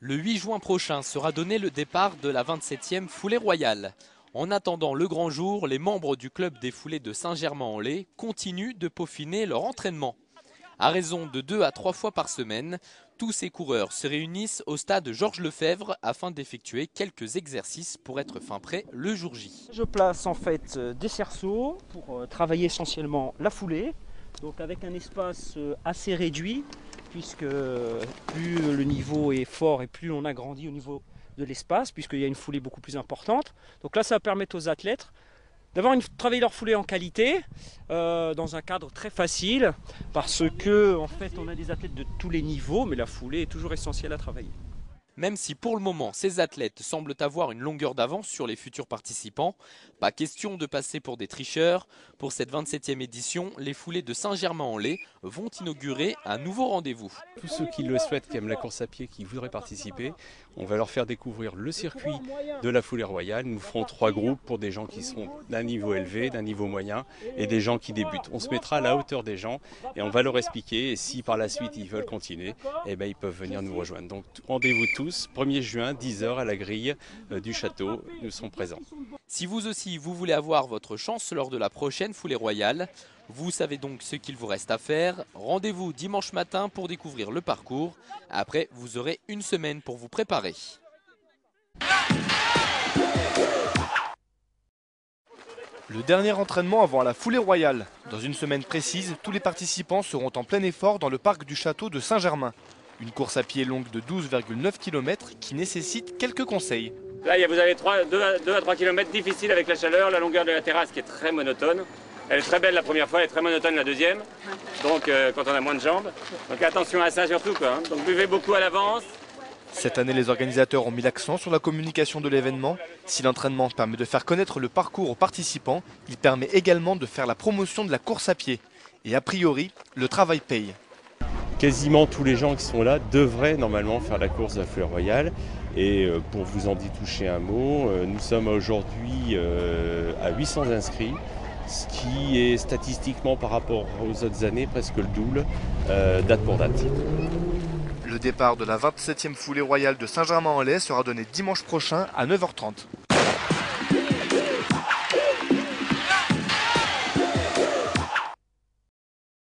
Le 8 juin prochain sera donné le départ de la 27e foulée royale. En attendant le grand jour, les membres du club des foulées de Saint-Germain-en-Laye continuent de peaufiner leur entraînement. À raison de 2 à 3 fois par semaine, tous ces coureurs se réunissent au stade Georges Lefebvre afin d'effectuer quelques exercices pour être fin prêt le jour J. Je place en fait des cerceaux pour travailler essentiellement la foulée, donc avec un espace assez réduit, puisque plus le niveau est fort et plus on agrandit au niveau de l'espace, puisqu'il y a une foulée beaucoup plus importante. Donc là, ça va permettre aux athlètes d'avoir travailler leur foulée en qualité, dans un cadre très facile, parce que en fait on a des athlètes de tous les niveaux, mais la foulée est toujours essentielle à travailler. Même si pour le moment ces athlètes semblent avoir une longueur d'avance sur les futurs participants, pas question de passer pour des tricheurs. Pour cette 27e édition, les foulées de Saint-Germain-en-Laye vont inaugurer un nouveau rendez-vous. Tous ceux qui le souhaitent, qui aiment la course à pied, qui voudraient participer, on va leur faire découvrir le circuit de la foulée royale. Nous ferons 3 groupes pour des gens qui sont d'un niveau élevé, d'un niveau moyen et des gens qui débutent. On se mettra à la hauteur des gens et on va leur expliquer. Et si par la suite ils veulent continuer, eh ben, ils peuvent venir nous rejoindre. Donc rendez-vous tous, 1er juin, 10h à la grille du château, nous serons présents. Si vous aussi vous voulez avoir votre chance lors de la prochaine foulée royale, vous savez donc ce qu'il vous reste à faire. Rendez-vous dimanche matin pour découvrir le parcours. Après, vous aurez une semaine pour vous préparer. Le dernier entraînement avant la foulée royale. Dans une semaine précise, tous les participants seront en plein effort dans le parc du château de Saint-Germain. Une course à pied longue de 12,9 km qui nécessite quelques conseils. Là, vous avez 2 à 3 km difficiles avec la chaleur, la longueur de la terrasse qui est très monotone. Elle est très belle la première fois, elle est très monotone la deuxième, donc quand on a moins de jambes. Donc attention à ça surtout, quoi. Donc buvez beaucoup à l'avance. Cette année, les organisateurs ont mis l'accent sur la communication de l'événement. Si l'entraînement permet de faire connaître le parcours aux participants, il permet également de faire la promotion de la course à pied. Et a priori, le travail paye. Quasiment tous les gens qui sont là devraient normalement faire la course de la foulée royale. Et pour vous en toucher un mot, nous sommes aujourd'hui à 800 inscrits, ce qui est statistiquement par rapport aux autres années presque le double, date pour date. Le départ de la 27e foulée royale de Saint-Germain-en-Laye sera donné dimanche prochain à 9h30.